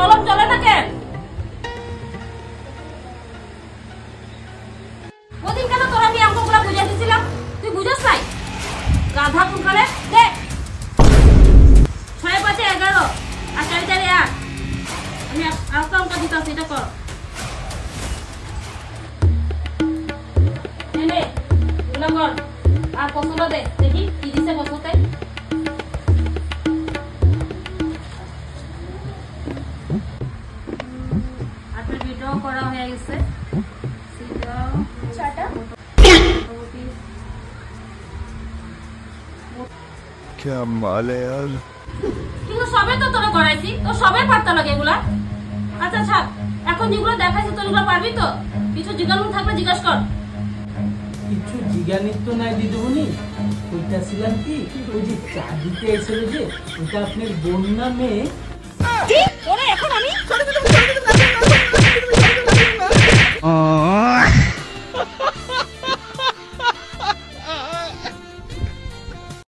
কলম চলে না কেন? ওদিন কেন তোরা আমি অঙ্কগুলো বুঝিয়ে দিছিলাম, তুই বুঝছ নাই? গাধা কোন কালে দে 6 5 11 আর 4 4 8 আমি আরেকটা অঙ্ক দিতাছি, এটা কর। এনে এগুলো কর আর কতটা দে দেখি কি দিছে কততে। আপনার ভিডিও করা হয়ে গেছে। क्या माल है यार। কিন্তু সবে তো তোরা করাইছি, তো সবে পারতা লাগে এগুলা। আচ্ছা ছাড়, এখন যেগুলো দেখাইছি তোর এগুলো পারবি তো? কিছু জিজ্ঞাসা থাকলে জিজ্ঞাসা কর। কিছু জিজ্ঞানিত তো নাই দিদিমণি, ওইটা ছিলাম কি ওই যে চা দিতে এসেছিল যে ওটা আপনার বোন না মেয়ে?